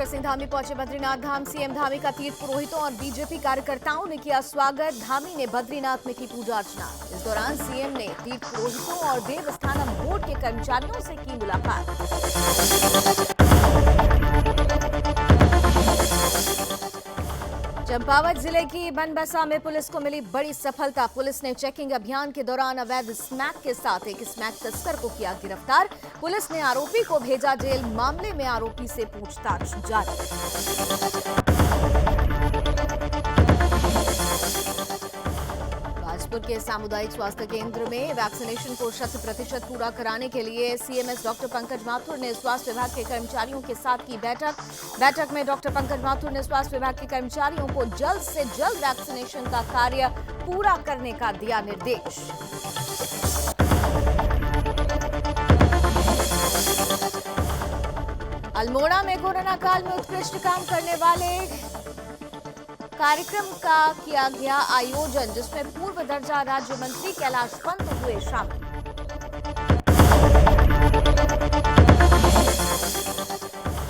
पुष्कर सिंह धामी पहुंचे बद्रीनाथ धाम। सीएम धामी का तीर्थ पुरोहितों और बीजेपी कार्यकर्ताओं ने किया स्वागत। धामी ने बद्रीनाथ में की पूजा अर्चना। इस दौरान सीएम ने तीर्थ पुरोहितों और देवस्थानम बोर्ड के कर्मचारियों से की मुलाकात। चंपावत जिले की बनबसा में पुलिस को मिली बड़ी सफलता। पुलिस ने चेकिंग अभियान के दौरान अवैध स्मैक के साथ एक स्मैक तस्कर को किया गिरफ्तार। पुलिस ने आरोपी को भेजा जेल। मामले में आरोपी से पूछताछ जारी। भाजपुर के सामुदायिक स्वास्थ्य केंद्र में वैक्सीनेशन को 100% पूरा कराने के लिए सीएमएस डॉक्टर पंकज माथुर ने स्वास्थ्य विभाग के कर्मचारियों के साथ की बैठक में डॉक्टर पंकज माथुर ने स्वास्थ्य विभाग के कर्मचारियों को जल्द से जल्द वैक्सीनेशन का कार्य पूरा करने का दिया निर्देश। अल्मोड़ा में कोरोना काल में उत्कृष्ट काम करने वाले कार्यक्रम का किया गया आयोजन, जिसमें पूर्व दर्जा राज्य मंत्री कैलाश पंत हुए शामिल।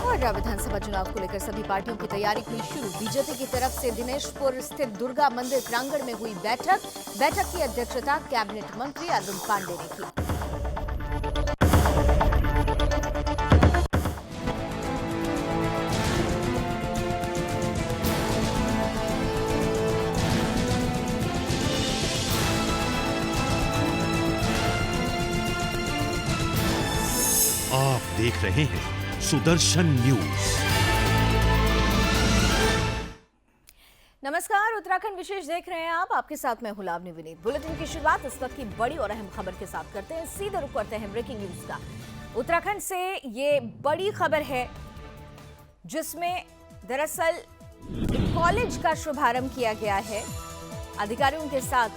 और विधानसभा चुनाव को लेकर सभी पार्टियों की तैयारी हुई शुरू। बीजेपी की तरफ से दिनेशपुर स्थित दुर्गा मंदिर प्रांगण में हुई बैठक की अध्यक्षता कैबिनेट मंत्री अरविंद पांडे ने की। आप देख रहे हैं सुदर्शन न्यूज। नमस्कार, उत्तराखंड विशेष देख रहे हैं आप। आपके साथ मैं हुलावनी विनीत। बुलेटिन की शुरुआत इस वक्त की बड़ी और अहम खबर के साथ करते हैं। सीधे रुख करते हैं ब्रेकिंग न्यूज का। उत्तराखंड से ये बड़ी खबर है, जिसमें दरअसल एक कॉलेज का शुभारंभ किया गया है। अधिकारियों के साथ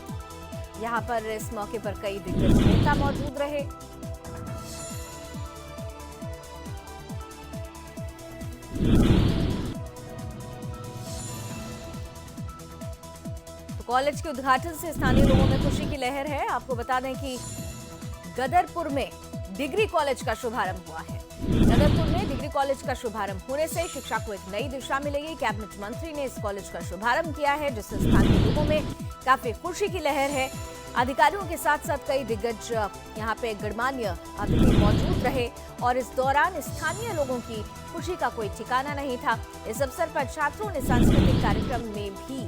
यहां पर इस मौके पर कई दिग्गज नेता मौजूद रहे। कॉलेज के उद्घाटन से स्थानीय लोगों में खुशी की लहर है। आपको बता दें कि गदरपुर में डिग्री कॉलेज का शुभारंभ हुआ है। गदरपुर में डिग्री कॉलेज का शुभारंभ होने से शिक्षा को एक नई दिशा मिलेगी। कैबिनेट मंत्री ने इस कॉलेज का शुभारंभ किया है, जिससे स्थानीय लोगों में काफी खुशी की लहर है। अधिकारियों के साथ साथ कई दिग्गज यहाँ पे गणमान्य अतिथि मौजूद रहे और इस दौरान स्थानीय लोगों की खुशी का कोई ठिकाना नहीं था। इस अवसर पर छात्रों ने सांस्कृतिक कार्यक्रम में भी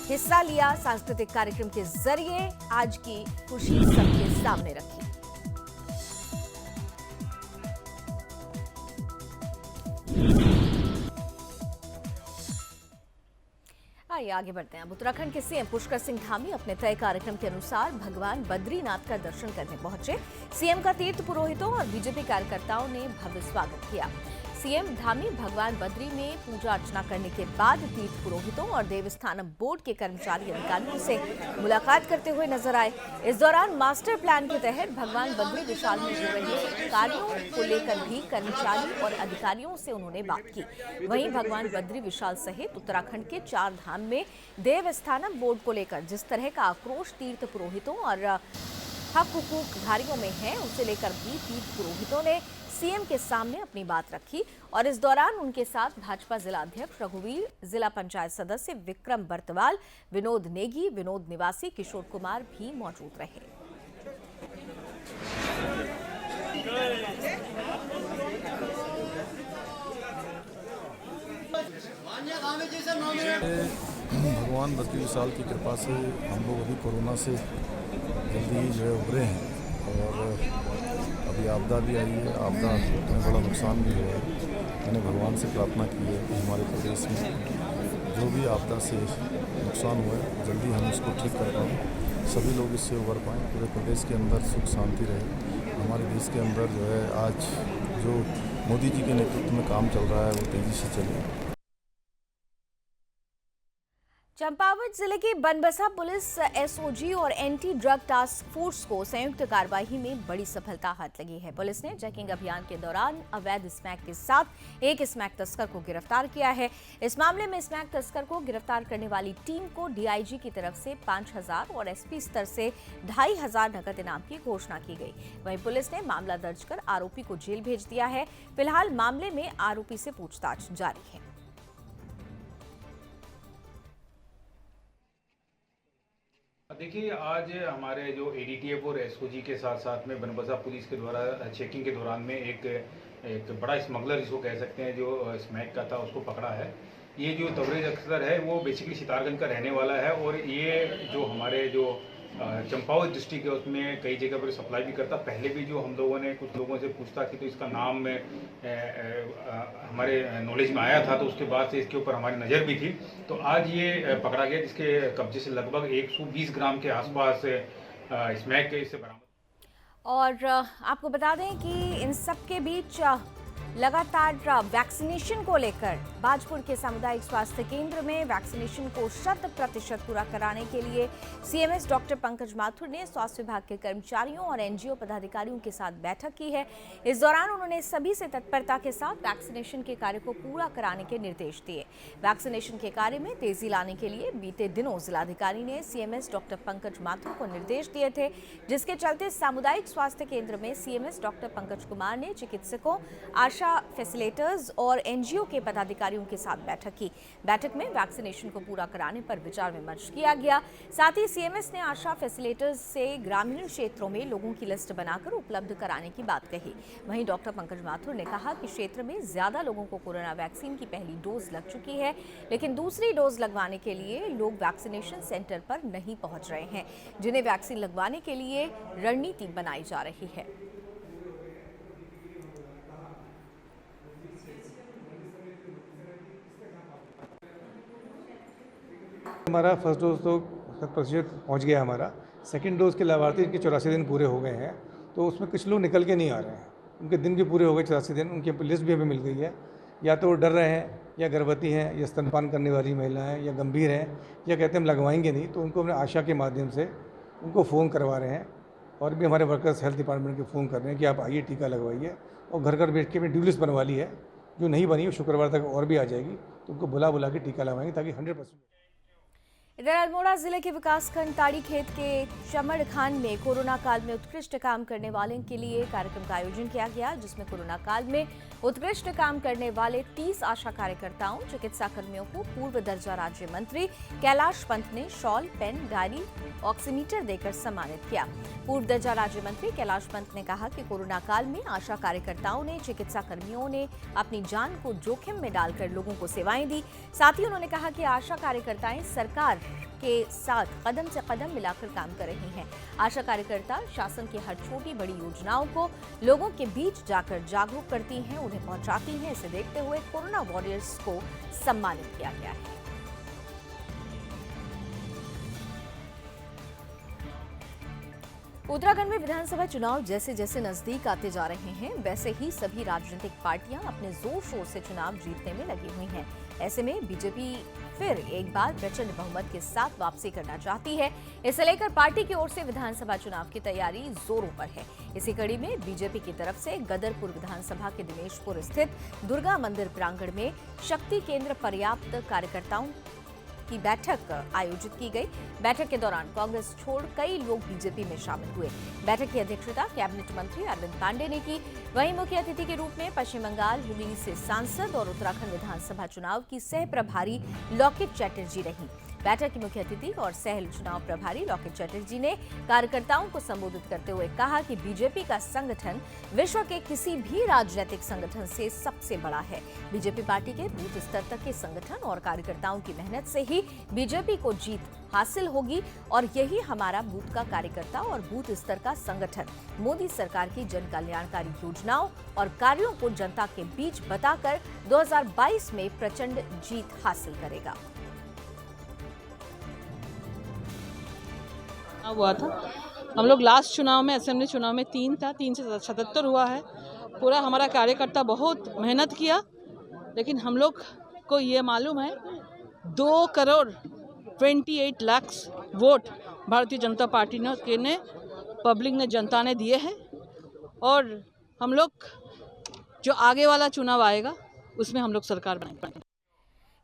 हिस्सा लिया। सांस्कृतिक कार्यक्रम के जरिए आज की खुशी सबके सामने रखी। आइए आगे बढ़ते हैं। अब उत्तराखंड के सीएम पुष्कर सिंह धामी अपने तय कार्यक्रम के अनुसार भगवान बद्रीनाथ का दर्शन करने पहुंचे। सीएम का तीर्थ पुरोहितों और बीजेपी कार्यकर्ताओं ने भव्य स्वागत किया। सीएम धामी भगवान बद्री में पूजा अर्चना करने के बाद तीर्थ पुरोहितों और देवस्थानम बोर्ड के कर्मचारी अधिकारियों से मुलाकात करते हुए नजर आए। इस दौरान मास्टर प्लान के तहत भगवान बद्री विशाल में हो रहे कार्यों को लेकर भी कर्मचारी और अधिकारियों से उन्होंने बात की। वहीं भगवान बद्री विशाल सहित उत्तराखंड के 4 धाम में देवस्थानम बोर्ड को लेकर जिस तरह का आक्रोश तीर्थ पुरोहितों और हक हुकूकधारियों में है, उसे लेकर भी तीर्थ पुरोहितों ने सीएम के सामने अपनी बात रखी। और इस दौरान उनके साथ भाजपा जिला अध्यक्ष रघुवीर, जिला पंचायत सदस्य विक्रम बर्तवाल, विनोद नेगी, विनोद निवासी किशोर कुमार भी मौजूद रहे। भगवान बद्री विशाल की कृपा से हम लोग अभी कोरोना से जल्दी जो है उभरे हैं और अभी आपदा भी आई है। आपदा में बड़ा नुकसान भी हुआ है। मैंने भगवान से प्रार्थना की है कि हमारे प्रदेश में जो भी आपदा से नुकसान हुआ है जल्दी हम उसको ठीक कर पाएँ, सभी लोग इससे उभर पाएँ, पूरे प्रदेश के अंदर सुख शांति रहे। हमारे देश के अंदर जो है आज जो मोदी जी के नेतृत्व में काम चल रहा है वो तेज़ी से चले। चंपावत जिले की बनबसा पुलिस एसओजी और एंटी ड्रग टास्क फोर्स को संयुक्त कार्रवाई में बड़ी सफलता हाथ लगी है। पुलिस ने चेकिंग अभियान के दौरान अवैध स्मैक के साथ एक स्मैक तस्कर को गिरफ्तार किया है। इस मामले में स्मैक तस्कर को गिरफ्तार करने वाली टीम को डीआईजी की तरफ से 5,000 और एसपी स्तर से 2,500 नकद इनाम की घोषणा की गई। वहीं पुलिस ने मामला दर्ज कर आरोपी को जेल भेज दिया है। फिलहाल मामले में आरोपी से पूछताछ जारी है। देखिए, आज हमारे जो एडीटीएफ और एसओजी के साथ साथ में बनबसा पुलिस के द्वारा चेकिंग के दौरान में एक बड़ा स्मगलर जिसको कह सकते हैं जो स्मैक का था उसको पकड़ा है। ये जो तबरेज अख्तर है वो बेसिकली सितारगंज का रहने वाला है और ये जो हमारे जो चंपावत डिस्ट्रिक्ट है उसमें कई जगह पर सप्लाई भी करता। पहले भी जो हम लोगों ने कुछ लोगों से पूछता कि तो इसका नाम हमारे नॉलेज में आया था, तो उसके बाद से इसके ऊपर हमारी नज़र भी थी। तो आज ये पकड़ा गया जिसके कब्जे से लगभग 120 ग्राम के आसपास स्मैक इससे बरामद। और आपको बता दें कि इन सब के बीच लगातार वैक्सीनेशन को लेकर बाजपुर के सामुदायिक स्वास्थ्य केंद्र में वैक्सीनेशन को 100% पूरा कराने के लिए सीएमएस डॉक्टर पंकज माथुर ने स्वास्थ्य विभाग के कर्मचारियों और एनजीओ पदाधिकारियों के साथ बैठक की है। इस दौरान उन्होंने सभी से तत्परता के साथ वैक्सीनेशन के कार्य को पूरा कराने के निर्देश दिए। वैक्सीनेशन के कार्य में तेजी लाने के लिए बीते दिनों जिलाधिकारी ने सीएमएस डॉक्टर पंकज माथुर को निर्देश दिए थे, जिसके चलते सामुदायिक स्वास्थ्य केंद्र में सीएमएस डॉक्टर पंकज कुमार ने चिकित्सकों, आशा फैसिलिटेटर्स और एनजीओ के पदाधिकारियों के साथ बैठक की। बैठक में वैक्सीनेशन को पूरा कराने पर विचार विमर्श किया गया। साथ ही सीएमएस ने आशा फैसिलिटेटर्स से ग्रामीण क्षेत्रों में लोगों की लिस्ट बनाकर उपलब्ध कराने की बात कही। वहीं डॉक्टर पंकज माथुर ने कहा कि क्षेत्र में ज्यादा लोगों को कोरोना वैक्सीन की पहली डोज लग चुकी है, लेकिन दूसरी डोज लगवाने के लिए लोग वैक्सीनेशन सेंटर पर नहीं पहुंच रहे हैं, जिन्हें वैक्सीन लगवाने के लिए रणनीति बनाई जा रही है। हमारा फर्स्ट डोज तो 100% पहुँच गया। हमारा सेकंड डोज के लाभार्थी के 84 दिन पूरे हो गए हैं, तो उसमें कुछ लोग निकल के नहीं आ रहे हैं। उनके दिन भी पूरे हो गए 84 दिन, उनकी लिस्ट भी हमें मिल गई है। या तो वो डर रहे हैं, या गर्भवती हैं, या स्तनपान करने वाली महिलाएं, या गंभीर हैं, या कहते हैं हम लगवाएंगे नहीं, तो उनको हमने आशा के माध्यम से उनको फ़ोन करवा रहे हैं। और भी हमारे वर्कर्स हेल्थ डिपार्टमेंट के फ़ोन कर रहे हैं कि आप आइए टीका लगवाइए। और घर घर बैठ के ड्यू लिस्ट बनवा ली है, जो नहीं बनी वो शुक्रवार तक और भी आ जाएगी, तो उनको बुला के टीका लगवाएंगे ताकि 100%। इधर अल्मोड़ा जिले के विकासखंड ताड़ी खेत के चमड़ खान में कोरोना काल में उत्कृष्ट काम करने वाले के लिए कार्यक्रम का आयोजन किया गया, जिसमें कोरोना काल में उत्कृष्ट काम करने वाले 30 आशा कार्यकर्ताओं, चिकित्सा कर्मियों को पूर्व दर्जा राज्य मंत्री कैलाश पंत ने शॉल, पेन, डायरी, ऑक्सीमीटर देकर सम्मानित किया। पूर्व दर्जा राज्य मंत्री कैलाश पंत ने कहा कि कोरोना काल में आशा कार्यकर्ताओं ने, चिकित्सा कर्मियों ने अपनी जान को जोखिम में डालकर लोगों को सेवाएं दी। साथ ही उन्होंने कहा कि आशा कार्यकर्ताएं सरकार के साथ कदम से कदम मिलाकर काम कर रही हैं। आशा कार्यकर्ता शासन की हर छोटी बड़ी योजनाओं को लोगों के बीच जाकर जागरूक करती हैं, उन्हें पहुंचाती हैं। इसे देखते हुए कोरोना वॉरियर्स को सम्मानित किया गया है। उत्तराखंड में विधानसभा चुनाव जैसे जैसे नजदीक आते जा रहे हैं, वैसे ही सभी राजनीतिक पार्टियां अपने जोर शोर से चुनाव जीतने में लगी हुई हैं। ऐसे में बीजेपी फिर एक बार प्रचंड बहुमत के साथ वापसी करना चाहती है। इसे लेकर पार्टी की ओर से विधानसभा चुनाव की तैयारी जोरों पर है। इसी कड़ी में बीजेपी की तरफ से गदरपुर विधानसभा के दिनेशपुर स्थित दुर्गा मंदिर प्रांगण में शक्ति केंद्र पर्याप्त कार्यकर्ताओं की बैठक आयोजित की गई। बैठक के दौरान कांग्रेस छोड़ कई लोग बीजेपी में शामिल हुए। बैठक की अध्यक्षता कैबिनेट मंत्री अरविंद पांडे ने की। वहीं मुख्य अतिथि के रूप में पश्चिम बंगाल हुगली से सांसद और उत्तराखंड विधानसभा चुनाव की सह प्रभारी लॉकेट चैटर्जी रही। बैठक की मुख्य अतिथि और सह चुनाव प्रभारी लॉकेट चैटर्जी ने कार्यकर्ताओं को संबोधित करते हुए कहा कि बीजेपी का संगठन विश्व के किसी भी राजनीतिक संगठन से सबसे बड़ा है। बीजेपी पार्टी के बूथ स्तर तक के संगठन और कार्यकर्ताओं की मेहनत से ही बीजेपी को जीत हासिल होगी और यही हमारा बूथ का कार्यकर्ता और बूथ स्तर का संगठन मोदी सरकार की जन कल्याणकारी योजनाओं और कार्यों को जनता के बीच बताकर 2022 में प्रचंड जीत हासिल करेगा। हुआ था हम लोग लास्ट चुनाव में, असेंबली चुनाव में 3 था, 3 से 77 हुआ है। पूरा हमारा कार्यकर्ता बहुत मेहनत किया, लेकिन हम लोग को ये मालूम है 2 करोड़ 28 लाख वोट भारतीय जनता पार्टी ने पब्लिक ने, जनता ने दिए हैं। और हम लोग जो आगे वाला चुनाव आएगा उसमें हम लोग सरकार बनाएंगे।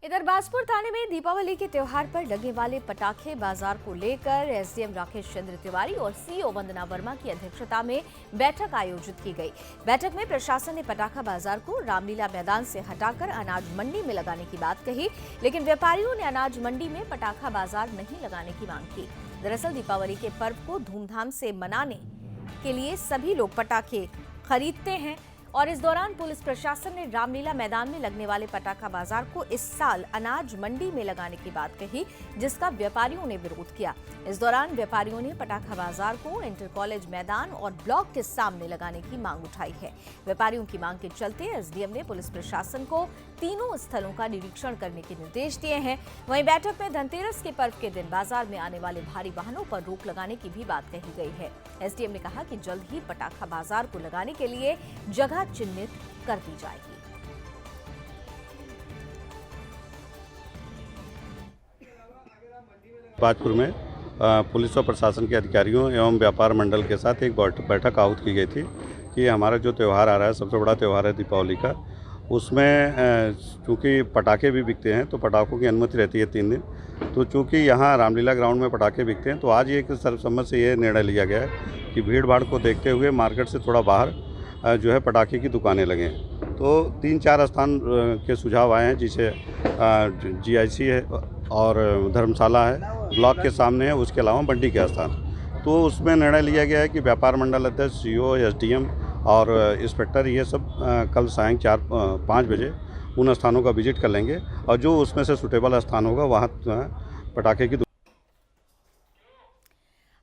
इधर बाजपुर थाने में दीपावली के त्योहार पर लगने वाले पटाखे बाजार को लेकर एसडीएम राकेश चंद्र तिवारी और सीओ वंदना वर्मा की अध्यक्षता में बैठक आयोजित की गई। बैठक में प्रशासन ने पटाखा बाजार को रामलीला मैदान से हटाकर अनाज मंडी में लगाने की बात कही, लेकिन व्यापारियों ने अनाज मंडी में पटाखा बाजार नहीं लगाने की मांग की। दरअसल दीपावली के पर्व को धूमधाम से मनाने के लिए सभी लोग पटाखे खरीदते हैं और इस दौरान पुलिस प्रशासन ने रामलीला मैदान में लगने वाले पटाखा बाजार को इस साल अनाज मंडी में लगाने की बात कही, जिसका व्यापारियों ने विरोध किया। इस दौरान व्यापारियों ने पटाखा बाजार को इंटर कॉलेज मैदान और ब्लॉक के सामने लगाने की मांग उठाई है। व्यापारियों की मांग के चलते एसडीएम ने पुलिस प्रशासन को तीनों स्थलों का निरीक्षण करने के निर्देश दिए हैं। वहीं बैठक में धनतेरस के पर्व के दिन बाजार में आने वाले भारी वाहनों पर रोक लगाने की भी बात कही गई है। एसडीएम ने कहा कि जल्द ही पटाखा बाजार को लगाने के लिए जगह चिन्हित कर दी जाएगी। बाजपुर में पुलिस और प्रशासन के अधिकारियों एवं व्यापार मंडल के साथ एक बैठक आहूत की गई थी कि हमारा जो त्यौहार आ रहा है, सबसे बड़ा त्यौहार है दीपावली का, उसमें चूँकि पटाखे भी बिकते हैं तो पटाखों की अनुमति रहती है 3 दिन। तो चूँकि यहाँ रामलीला ग्राउंड में पटाखे बिकते हैं तो आज एक सर्वसम्मत से ये निर्णय लिया गया है कि भीड़ भाड़ को देखते हुए मार्केट से थोड़ा बाहर जो है पटाखे की दुकानें लगें। तो 3-4 स्थान के सुझाव आए हैं, जिसे जीआईसी है और धर्मशाला है, ब्लॉक के सामने है, उसके अलावा बंडी के स्थान। तो उसमें निर्णय लिया गया है कि व्यापार मंडल अध्यक्ष, सीओ, एसडीएम और इंस्पेक्टर ये सब कल सायं 4-5 बजे उन स्थानों का विजिट कर लेंगे और जो उसमें से सूटेबल स्थान होगा वहाँ पटाखे की।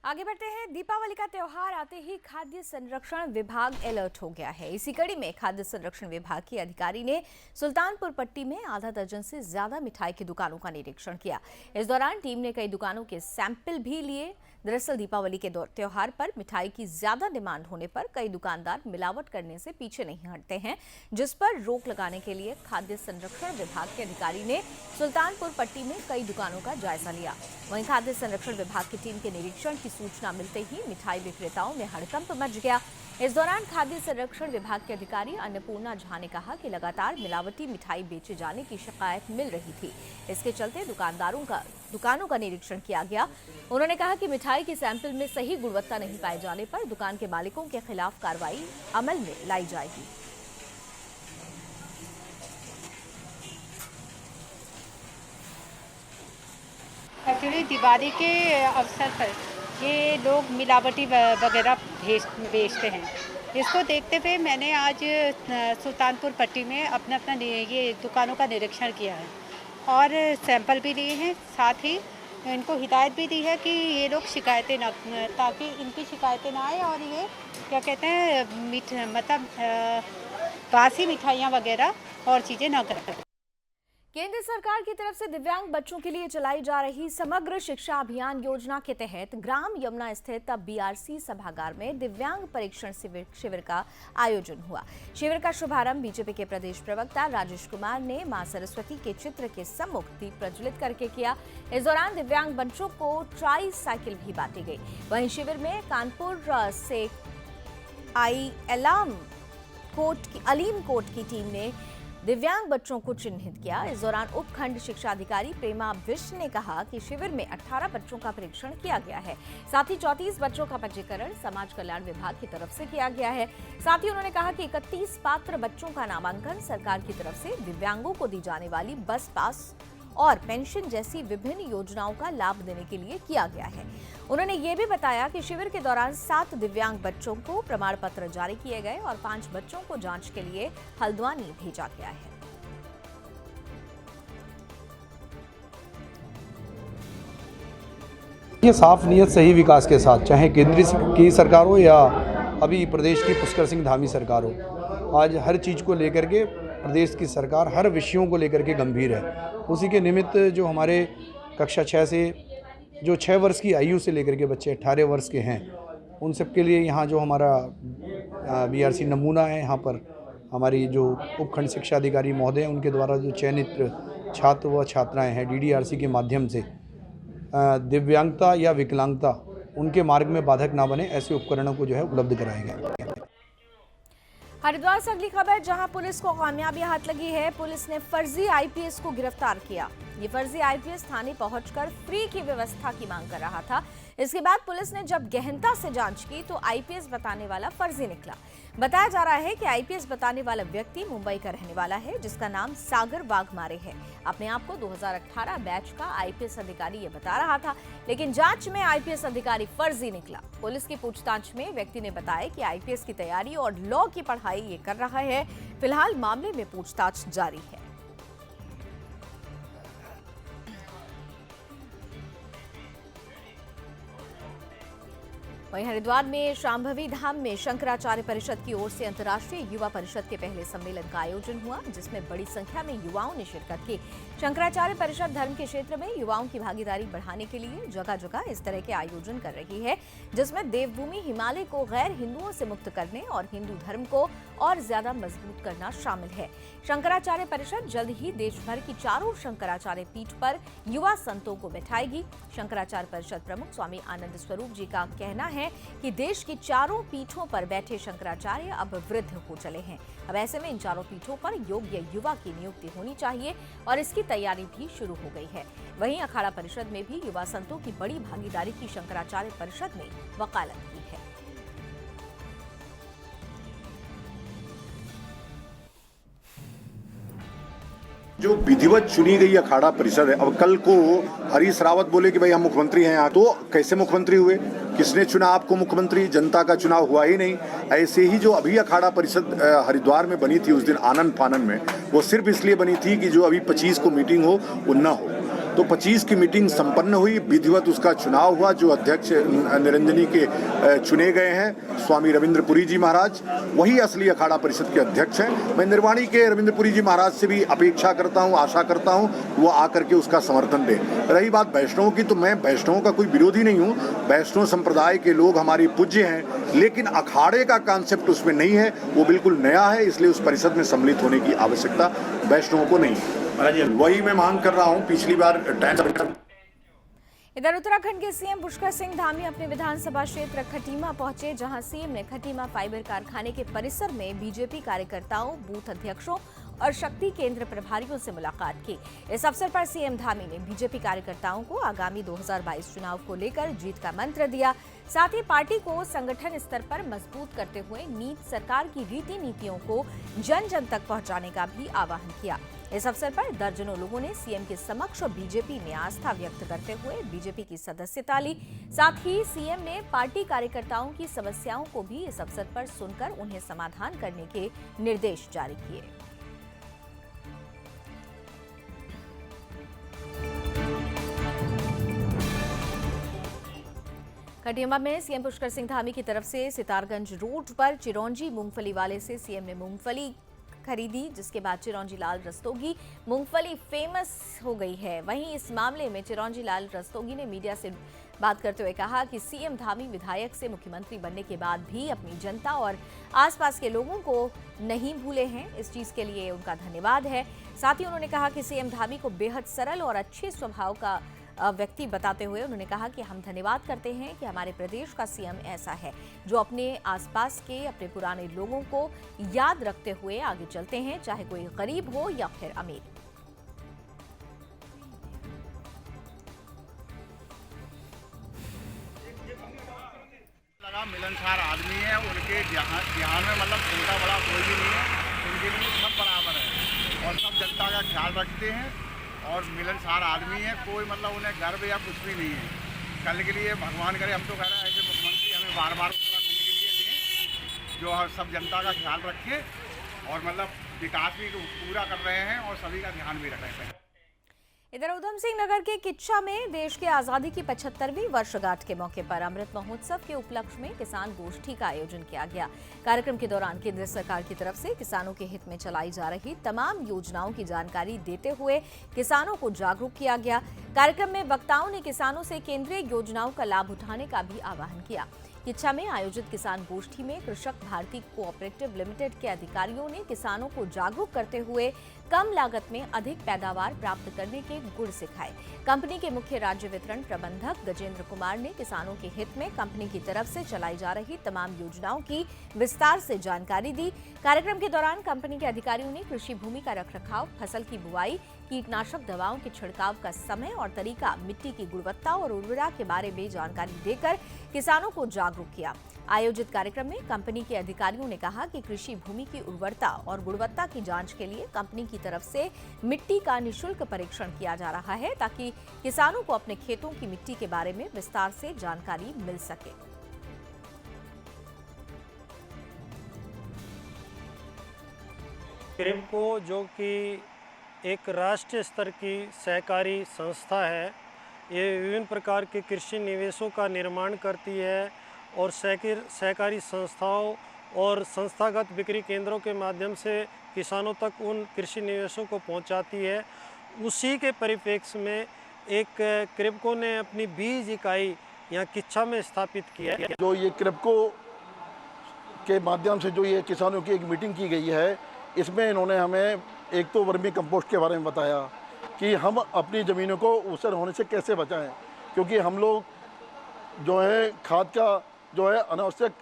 आगे बढ़ते हैं। दीपावली का त्योहार आते ही खाद्य संरक्षण विभाग अलर्ट हो गया है। इसी कड़ी में खाद्य संरक्षण विभाग के अधिकारी ने सुल्तानपुर पट्टी में आधा दर्जन से ज्यादा मिठाई की दुकानों का निरीक्षण किया। इस दौरान टीम ने कई दुकानों के सैंपल भी लिए। दरअसल दीपावली के त्योहार पर मिठाई की ज्यादा डिमांड होने पर कई दुकानदार मिलावट करने से पीछे नहीं हटते हैं, जिस पर रोक लगाने के लिए खाद्य संरक्षण विभाग के अधिकारी ने सुल्तानपुर पट्टी में कई दुकानों का जायजा लिया। वहीं खाद्य संरक्षण विभाग की टीम के निरीक्षण की सूचना मिलते ही मिठाई विक्रेताओं में हड़कंप मच गया। इस दौरान खाद्य संरक्षण विभाग के अधिकारी अन्नपूर्णा झा ने कहा कि लगातार मिलावटी मिठाई बेचे जाने की शिकायत मिल रही थी। इसके चलते दुकानों का निरीक्षण किया गया। उन्होंने कहा कि मिठाई के सैंपल में सही गुणवत्ता नहीं पाए जाने पर दुकान के मालिकों के खिलाफ कार्रवाई अमल में लाई जाएगी। एक्चुअली दिवाली के अवसर पर ये लोग मिलावटी वगैरह बेचते हैं। इसको देखते हुए मैंने आज सुल्तानपुर पट्टी में अपना ये दुकानों का निरीक्षण किया है और सैंपल भी लिए हैं। साथ ही इनको हिदायत भी दी है कि ये लोग शिकायतें ना, ताकि इनकी शिकायतें ना आए और ये क्या कहते हैं मतलब बासी मिठाइयाँ वगैरह और चीज़ें ना करें। केंद्र सरकार की तरफ से दिव्यांग बच्चों के लिए चलाई जा रही समग्र शिक्षा अभियान योजना के तहत ग्राम यमुना स्थित बीआरसी सभागार में दिव्यांग परीक्षण शिविर का आयोजन हुआ। शिविर का शुभारंभ बीजेपी के प्रदेश प्रवक्ता राजेश कुमार ने मां सरस्वती के चित्र के सम्मुख दीप प्रज्वलित करके किया। इस दौरान दिव्यांग बच्चों को ट्राई साइकिल भी बांटी गई। वहीं शिविर में कानपुर से आई अलीम कोट की टीम ने दिव्यांग बच्चों को चिन्हित किया। इस दौरान उपखंड शिक्षा अधिकारी प्रेमा विश्व ने कहा कि शिविर में 18 बच्चों का परीक्षण किया गया है। साथ ही 34 बच्चों का पंजीकरण समाज कल्याण विभाग की तरफ से किया गया है। साथ ही उन्होंने कहा कि 31 पात्र बच्चों का नामांकन सरकार की तरफ से दिव्यांगों को दी जाने वाली बस पास और पेंशन जैसी विभिन्न योजनाओं का लाभ देने के लिए किया गया है। उन्होंने ये भी बताया कि शिविर के दौरान 7 दिव्यांग बच्चों को प्रमाण पत्र जारी किए गए और 5 बच्चों को जांच के लिए हल्द्वानी भेजा गया है। ये साफ नियत सही विकास के साथ, चाहे केंद्र की सरकार हो या अभी प्रदेश की पुष्कर सिंह धामी सरकार हो, आज हर चीज़ को लेकर के प्रदेश की सरकार हर विषयों को लेकर के गंभीर है। उसी के निमित्त जो हमारे कक्षा 6 से जो 6 वर्ष की आयु से लेकर के बच्चे 18 वर्ष के हैं, उन सब के लिए यहाँ जो हमारा बीआरसी नमूना है, यहाँ पर हमारी जो उपखंड शिक्षा अधिकारी महोदय उनके द्वारा जो चयनित छात्र व छात्राएं हैं डीडीआरसी के माध्यम से दिव्यांगता या विकलांगता उनके मार्ग में बाधक ना बने, ऐसे उपकरणों को जो है उपलब्ध कराए गए। हरिद्वार से अगली खबर, जहां पुलिस को कामयाबी हाथ लगी है। पुलिस ने फर्जी आईपीएस को गिरफ्तार किया। ये फर्जी आईपीएस थाने पहुंचकर फ्री की व्यवस्था की मांग कर रहा था। इसके बाद पुलिस ने जब गहनता से जांच की तो आईपीएस बताने वाला फर्जी निकला। बताया जा रहा है कि आईपीएस बताने वाला व्यक्ति मुंबई का रहने वाला है, जिसका नाम सागर वाघमारे है। अपने आप को 2018 बैच का आईपीएस अधिकारी ये बता रहा था, लेकिन जांच में आईपीएस अधिकारी फर्जी निकला। पुलिस की पूछताछ में व्यक्ति ने बताया कि आईपीएस की तैयारी और लॉ की पढ़ाई ये कर रहा है। फिलहाल मामले में पूछताछ जारी है। वहीं हरिद्वार में शांभवी धाम में शंकराचार्य परिषद की ओर से अंतर्राष्ट्रीय युवा परिषद के पहले सम्मेलन का आयोजन हुआ, जिसमें बड़ी संख्या में युवाओं ने शिरकत की। शंकराचार्य परिषद धर्म के क्षेत्र में युवाओं की भागीदारी बढ़ाने के लिए जगह जगह इस तरह के आयोजन कर रही है, जिसमें देवभूमि हिमालय को गैर हिंदुओं से मुक्त करने और हिंदू धर्म को और ज्यादा मजबूत करना शामिल है। शंकराचार्य परिषद जल्द ही देश भर की चारों शंकराचार्य पीठ पर युवा संतों को बैठाएगी। शंकराचार्य परिषद प्रमुख स्वामी आनंद स्वरूप जी का कहना है कि देश की चारों पीठों पर बैठे शंकराचार्य अब वृद्ध हो चले हैं। अब ऐसे में इन चारों पीठों पर योग्य युवा की नियुक्ति होनी चाहिए और इसकी तैयारी भी शुरू हो गई है। वहीं अखाड़ा परिषद में भी युवा संतों की बड़ी भागीदारी की शंकराचार्य परिषद ने वकालत की है। जो विधिवत चुनी गई अखाड़ा परिषद है, अब कल को हरीश रावत बोले कि भाई हम मुख्यमंत्री हैं यहाँ, तो कैसे मुख्यमंत्री हुए? किसने चुना आपको मुख्यमंत्री? जनता का चुनाव हुआ ही नहीं। ऐसे ही जो अभी अखाड़ा परिषद हरिद्वार में बनी थी उस दिन आनंद फानन में, वो सिर्फ इसलिए बनी थी कि जो अभी 25 को मीटिंग हो वो न हो। तो 25 की मीटिंग संपन्न हुई, विधिवत उसका चुनाव हुआ। जो अध्यक्ष निरंजनी के चुने गए हैं स्वामी रविंद्रपुरी जी महाराज, वही असली अखाड़ा परिषद के अध्यक्ष हैं। मैं निर्वाणी के रविंद्रपुरी जी महाराज से भी अपेक्षा करता हूं, आशा करता हूं वो आकर के उसका समर्थन दें। रही बात वैष्णवों की, तो मैं वैष्णवों का कोई विरोधी नहीं हूं। वैष्णव संप्रदाय के लोग हमारे पूज्य हैं, लेकिन अखाड़े का कॉन्सेप्ट उसमें नहीं है, वो बिल्कुल नया है। इसलिए उस परिषद में सम्मिलित होने की आवश्यकता वैष्णवों को नहीं है। वही मैं मांग कर रहा हूं। पिछली बार इधर उत्तराखंड के सीएम पुष्कर सिंह धामी अपने विधानसभा क्षेत्र खटीमा पहुंचे, जहां सीएम ने खटीमा फाइबर कारखाने के परिसर में बीजेपी कार्यकर्ताओं, बूथ अध्यक्षों और शक्ति केंद्र प्रभारियों से मुलाकात की। इस अवसर पर सीएम धामी ने बीजेपी कार्यकर्ताओं को आगामी 2022 चुनाव को लेकर जीत का मंत्र दिया। साथ ही पार्टी को संगठन स्तर पर मजबूत करते हुए सरकार की रीति नीतियों को जन जन तक पहुंचाने का भी आह्वान किया। इस अवसर पर दर्जनों लोगों ने सीएम के समक्ष बीजेपी में आस्था व्यक्त करते हुए बीजेपी की सदस्यता ली। साथ ही सीएम ने पार्टी कार्यकर्ताओं की समस्याओं को भी इस अवसर पर सुनकर उन्हें समाधान करने के निर्देश जारी किए। खटीमा में सीएम पुष्कर सिंह धामी की तरफ से सितारगंज रोड पर चिरौंजी मूंगफली वाले से सीएम ने मूंगफली खरीदी, जिसके बाद चिरौंजी लाल रस्तोगी मूंगफली फेमस हो गई है। वहीं इस मामले में चिरौंजी लाल रस्तोगी ने मीडिया से बात करते हुए कहा कि सीएम धामी विधायक से मुख्यमंत्री बनने के बाद भी अपनी जनता और आसपास के लोगों को नहीं भूले हैं। इस चीज के लिए उनका धन्यवाद है। साथ ही उन्होंने कहा कि सीएम धामी को बेहद सरल और अच्छे स्वभाव का व्यक्ति बताते हुए उन्होंने कहा कि हम धन्यवाद करते हैं कि हमारे प्रदेश का सीएम ऐसा है जो अपने आसपास के अपने पुराने लोगों को याद रखते हुए आगे चलते हैं, चाहे कोई गरीब हो या फिर अमीर। मिलनसार आदमी है, उनके ध्यान में मतलब उनका बड़ा कोई भी नहीं है, उनके लिए सब बराबर है और सब जनता का ख्याल रखते हैं और मिलनसार आदमी है। कोई मतलब उन्हें गर्व या कुछ भी नहीं है। कल के लिए भगवान करे, हम तो कह रहे हैं ऐसे मुख्यमंत्री हमें बार बार उत्तराखंड के लिए दें जो सब जनता का ख्याल रखे और मतलब विकास भी पूरा कर रहे हैं और सभी का ध्यान भी रख रहे हैं। इधर उधम सिंह नगर के किच्छा में देश की आजादी की 75वीं वर्षगांठ के मौके पर अमृत महोत्सव के उपलक्ष्य में किसान गोष्ठी का आयोजन किया गया। कार्यक्रम के दौरान केंद्र सरकार की तरफ से किसानों के हित में चलाई जा रही तमाम योजनाओं की जानकारी देते हुए किसानों को जागरूक किया गया। कार्यक्रम में वक्ताओं ने किसानों से केंद्रीय योजनाओं का लाभ उठाने का भी आह्वान किया। किच्छा में आयोजित किसान गोष्ठी में कृषक भारती कोऑपरेटिव लिमिटेड के अधिकारियों ने किसानों को जागरूक करते हुए कम लागत में अधिक पैदावार प्राप्त करने के गुर सिखाए। कंपनी के मुख्य राज्य वितरण प्रबंधक गजेंद्र कुमार ने किसानों के हित में कंपनी की तरफ से चलाई जा रही तमाम योजनाओं की विस्तार से जानकारी दी। कार्यक्रम के दौरान कंपनी के अधिकारियों ने कृषि भूमि का रखरखाव, फसल की बुआई, कीटनाशक दवाओं के छिड़काव का समय और तरीका, मिट्टी की गुणवत्ता और उर्वरता के बारे में जानकारी देकर किसानों को जागरूक किया। आयोजित कार्यक्रम में कंपनी के अधिकारियों ने कहा कि कृषि भूमि की उर्वरता और गुणवत्ता की जांच के लिए कंपनी की तरफ से मिट्टी का निःशुल्क परीक्षण किया जा रहा है ताकि किसानों को अपने खेतों की मिट्टी के बारे में विस्तार से जानकारी मिल सके। क्रिप्को जो कि एक राष्ट्रीय स्तर की सहकारी संस्था है, ये विभिन्न प्रकार के कृषि निवेशों का निर्माण करती है और सहकारी संस्थाओं और संस्थागत बिक्री केंद्रों के माध्यम से किसानों तक उन कृषि निवेशों को पहुंचाती है। उसी के परिप्रेक्ष्य में एक क्रिप्को ने अपनी बीज इकाई यहाँ किच्छा में स्थापित की है। जो ये क्रिप्को के माध्यम से जो ये किसानों की एक मीटिंग की गई है, इसमें इन्होंने हमें एक तो वर्मी कंपोस्ट के बारे में बताया कि हम अपनी ज़मीनों को ऊसर होने से कैसे बचाएं, क्योंकि हम लोग जो है खाद का जो है अनावश्यक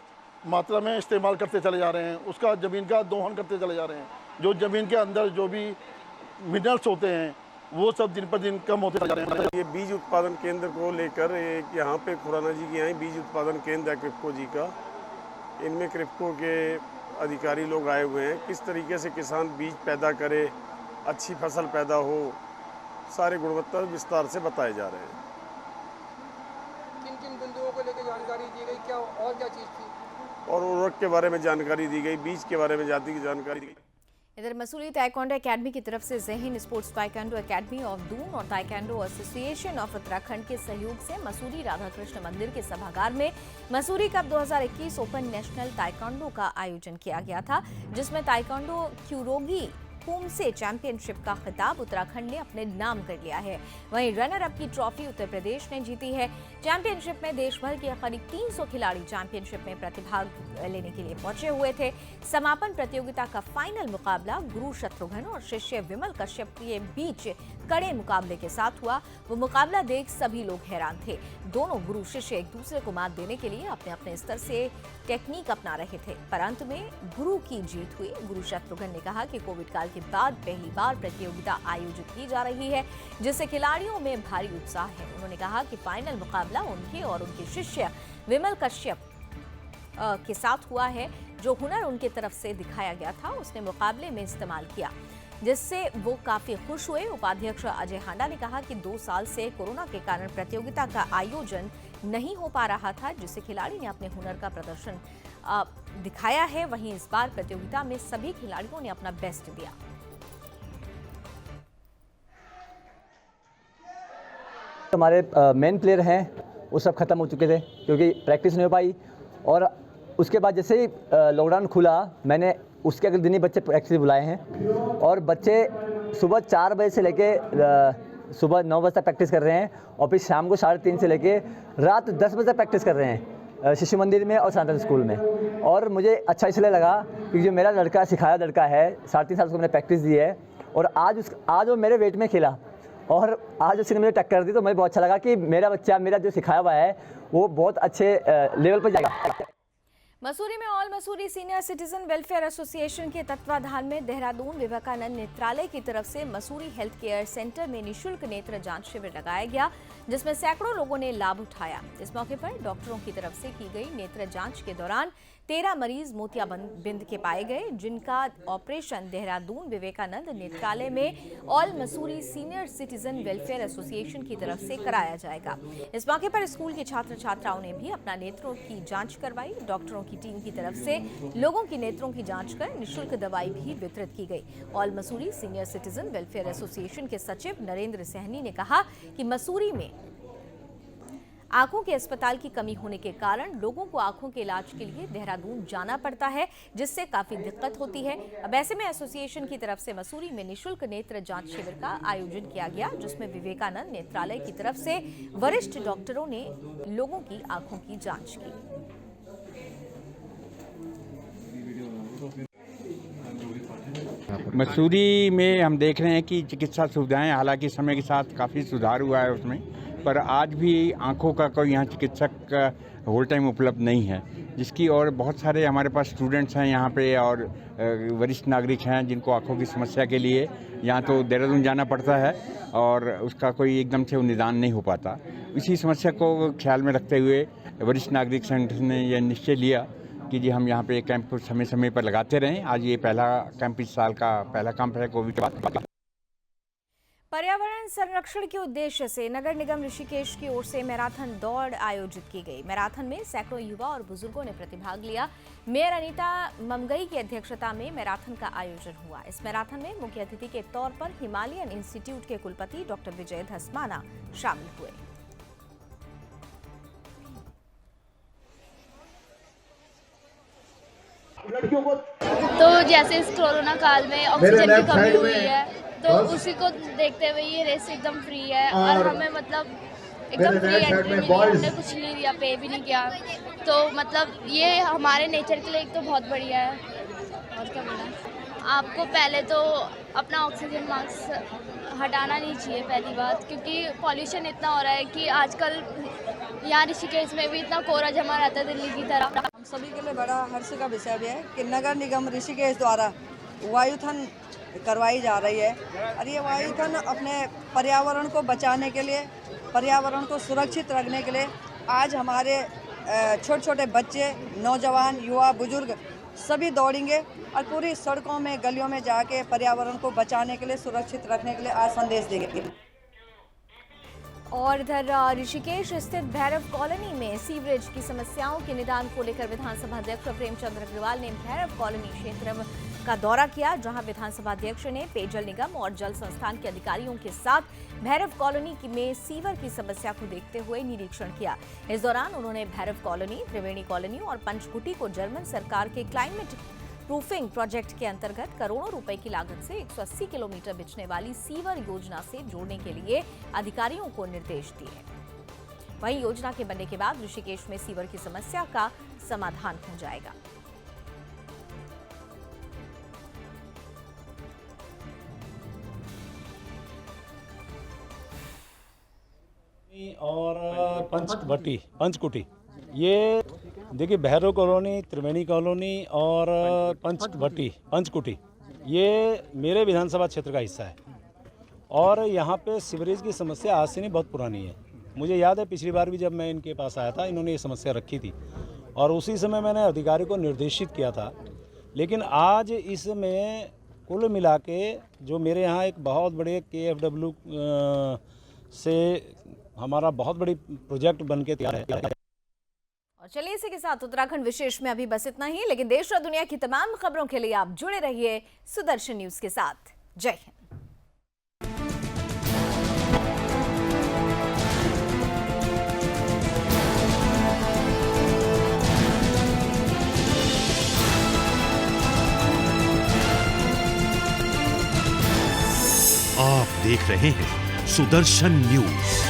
मात्रा में इस्तेमाल करते चले जा रहे हैं, उसका ज़मीन का दोहन करते चले जा रहे हैं। जो ज़मीन के अंदर जो भी मिनरल्स होते हैं वो सब दिन पर दिन कम होते चले जा रहे हैं। ये बीज उत्पादन केंद्र को लेकर एक यहाँ पे खुराना जी के यहाँ बीज उत्पादन केंद्र है क्रिप्को जी का। इनमें क्रिप्को के अधिकारी लोग आए हुए हैं, किस तरीके से किसान बीज पैदा करे, अच्छी फसल पैदा हो, सारे गुणवत्ता विस्तार से बताए जा रहे हैं। किन किन बिंदुओं को लेकर जानकारी दी गई, क्या और क्या चीज़ थी? और उर्वरक के बारे में जानकारी दी गई, बीज के बारे में जानकारी दी गई। इधर मसूरी ताइक्वांडो एकेडमी की तरफ से Zaheen sports taekwondo academy of Doon और ताइक्वांडो एसोसिएशन ऑफ उत्तराखंड के सहयोग से मसूरी राधाकृष्ण मंदिर के सभागार में Mussoorie cup 2021 open national taekwondo का आयोजन किया गया था, जिसमें ताइक्वांडो क्यूरोगी होमसे चैंपियनशिप का खिताब उत्तराखंड ने अपने नाम कर लिया है। वहीं रनर अप की ट्रॉफी उत्तर प्रदेश ने जीती है। चैंपियनशिप में देश भर के करीब 300 खिलाड़ी चैंपियनशिप में प्रतिभाग लेने के लिए पहुंचे हुए थे। समापन प्रतियोगिता का फाइनल मुकाबला गुरु शत्रुघ्न और शिष्य विमल कश्यप के बीच कड़े मुकाबले के साथ हुआ। वो मुकाबला देख सभी लोग हैरान थे। दोनों गुरु शिष्य एक दूसरे को मात देने के लिए अपने अपने स्तर से टेक्निक अपना रहे थे, पर अंत में गुरु की जीत हुई। गुरु शत्रुघ्न ने कहा कि कोविड काल के बाद पहली बार प्रतियोगिता आयोजित की जा रही है, जिससे खिलाड़ियों में भारी उत्साह है। उन्होंने कहा कि फाइनल मुकाबला उनके और उनके शिष्य विमल कश्यप के साथ हुआ है। जो हुनर उनके तरफ से दिखाया गया था उसने मुकाबले में इस्तेमाल किया, जिससे वो काफी खुश हुए। उपाध्यक्ष अजय हांडा ने कहा कि 2 साल से कोरोना के कारण प्रतियोगिता का आयोजन नहीं हो पा रहा था, जिससे खिलाड़ी ने अपने हुनर का प्रदर्शन दिखाया है। वहीं इस बार प्रतियोगिता में सभी खिलाड़ियों ने अपना बेस्ट दिया। हमारे मेन प्लेयर हैं वो सब खत्म हो चुके थे क्योंकि प्रैक्टिस नहीं हो पाई, और उसके बाद जैसे ही लॉकडाउन खुला मैंने उसके अगले दिन ही बच्चे प्रैक्टिस बुलाए हैं, और बच्चे सुबह 4 बजे से लेके सुबह 9 बजे तक प्रैक्टिस कर रहे हैं, और फिर शाम को 3:30 से लेके रात 10 बजे तक प्रैक्टिस कर रहे हैं शिशु मंदिर में और सनातन स्कूल में। और मुझे अच्छा इसलिए लगा क्योंकि जो मेरा लड़का सिखाया लड़का है 3.5 साल से मैंने प्रैक्टिस दी है, और आज वो मेरे वेट में खेला और आज उसने मुझे टक्कर दी, तो मुझे बहुत अच्छा लगा कि मेरा बच्चा मेरा जो सिखाया हुआ है वो बहुत अच्छे लेवल पर जाएगा। मसूरी में all Mussoorie senior citizen welfare association के तत्वाधान में देहरादून विवेकानंद नेत्रालय की तरफ से मसूरी हेल्थ केयर सेंटर में निःशुल्क नेत्र जांच शिविर लगाया गया, जिसमें सैकड़ों लोगों ने लाभ उठाया। इस मौके पर डॉक्टरों की तरफ से की गई नेत्र जांच के दौरान 13 मरीज मोतियाबिंद के पाए गए, जिनका ऑपरेशन देहरादून विवेकानंद नेत्रालय में all Mussoorie senior citizen welfare association की तरफ से कराया जाएगा। इस मौके पर स्कूल के छात्र छात्राओं ने भी अपना नेत्रों की जांच करवाई। डॉक्टरों की टीम की तरफ से लोगों की नेत्रों की जांच कर निःशुल्क दवाई भी वितरित की गई। All Mussoorie senior citizen welfare association के सचिव नरेंद्र सहनी ने कहा कि मसूरी में आंखों के अस्पताल की कमी होने के कारण लोगों को आंखों के इलाज के लिए देहरादून जाना पड़ता है, जिससे काफी दिक्कत होती है। अब ऐसे में एसोसिएशन की तरफ से मसूरी में निःशुल्क नेत्र जांच शिविर का आयोजन किया गया, जिसमें विवेकानंद नेत्रालय की तरफ से वरिष्ठ डॉक्टरों ने लोगों की आंखों की जांच की। मसूरी में हम देख रहे हैं कि चिकित्सा सुविधाएं हालांकि समय के साथ काफ़ी सुधार हुआ है उसमें, पर आज भी आंखों का कोई यहाँ चिकित्सक होल टाइम उपलब्ध नहीं है, जिसकी और बहुत सारे हमारे पास स्टूडेंट्स हैं यहाँ पे और वरिष्ठ नागरिक हैं जिनको आंखों की समस्या के लिए यहाँ तो देहरादून जाना पड़ता है और उसका कोई एकदम से निदान नहीं हो पाता। इसी समस्या को ख्याल में रखते हुए वरिष्ठ नागरिक संगठन ने यह निश्चय लिया कि जी हम यहाँ पे कैंप समय समय पर लगाते रहें। आज ये पहला कैंप इस साल का पहला कैंप है कोविड के बाद। पर्यावरण संरक्षण के उद्देश्य से नगर निगम ऋषिकेश की ओर से मैराथन दौड़ आयोजित की गई। मैराथन में सैकड़ों युवा और बुजुर्गों ने प्रतिभाग लिया। मेयर अनीता ममगई की अध्यक्षता में मैराथन का आयोजन हुआ। इस मैराथन में मुख्य अतिथि के तौर पर हिमालयन इंस्टीट्यूट के कुलपति डॉक्टर विजय धस्माना शामिल हुए। तो जैसे इस कोरोना काल में ऑक्सीजन की कमी हुई है, तो उसी को देखते हुए ये रेस एकदम फ्री है और हमें मतलब एकदम फ्री एंट्री मिली, हमने कुछ नहीं दिया, पे भी नहीं किया, तो मतलब ये हमारे नेचर के लिए एक तो बहुत बढ़िया है। और क्या बोलना, आपको पहले तो अपना ऑक्सीजन मास्क हटाना नहीं चाहिए पहली बात, क्योंकि पॉल्यूशन इतना हो रहा है कि आजकल यहाँ ऋषिकेश में भी इतना कोहरा जमा रहता है दिल्ली की तरह। हम सभी के लिए बड़ा हर्ष का विषय भी है कि नगर निगम ऋषिकेश द्वारा वायुथन करवाई जा रही है और ये वायुथन अपने पर्यावरण को बचाने के लिए, पर्यावरण को सुरक्षित रखने के लिए आज हमारे छोटे छोटे बच्चे, नौजवान, युवा, बुजुर्ग सभी दौड़ेंगे और पूरी सड़कों में, गलियों में जाके पर्यावरण को बचाने के लिए, सुरक्षित रखने के लिए आज संदेश देंगे। और इधर ऋषिकेश स्थित भैरव कॉलोनी में सीवरेज की समस्याओं के निदान को लेकर विधानसभा अध्यक्ष प्रेमचंद अग्रवाल ने भैरव कॉलोनी क्षेत्र का दौरा किया, जहां विधानसभा अध्यक्ष ने पेयजल निगम और जल संस्थान के अधिकारियों के साथ भैरव कॉलोनी में सीवर की समस्या को देखते हुए निरीक्षण किया। इस दौरान उन्होंने भैरव कॉलोनी, त्रिवेणी कॉलोनी और पंचकुटी को जर्मन सरकार के क्लाइमेट प्रूफिंग प्रोजेक्ट के अंतर्गत करोड़ों रुपए की लागत से 180 किलोमीटर बिछने वाली सीवर योजना से जोड़ने के लिए अधिकारियों को निर्देश दिए। वहीं योजना के बनने के बाद ऋषिकेश में सीवर की समस्या का समाधान हो जाएगा। और पंचकुटी, ये देखिए भैरव कॉलोनी, त्रिवेणी कॉलोनी और पंचकुटी ये मेरे विधानसभा क्षेत्र का हिस्सा है और यहाँ पे सीवरेज की समस्या आज से नहीं, बहुत पुरानी है। मुझे याद है पिछली बार भी जब मैं इनके पास आया था, इन्होंने ये समस्या रखी थी और उसी समय मैंने अधिकारी को निर्देशित किया था। लेकिन आज इसमें कुल मिला के जो मेरे यहाँ एक बहुत बड़े KFW से हमारा बहुत बड़ी प्रोजेक्ट बन के तैयार है। और चलिए इसी के साथ उत्तराखंड विशेष में अभी बस इतना ही, लेकिन देश और दुनिया की तमाम खबरों के लिए आप जुड़े रहिए सुदर्शन न्यूज के साथ। जय हिंद। आप देख रहे हैं सुदर्शन न्यूज।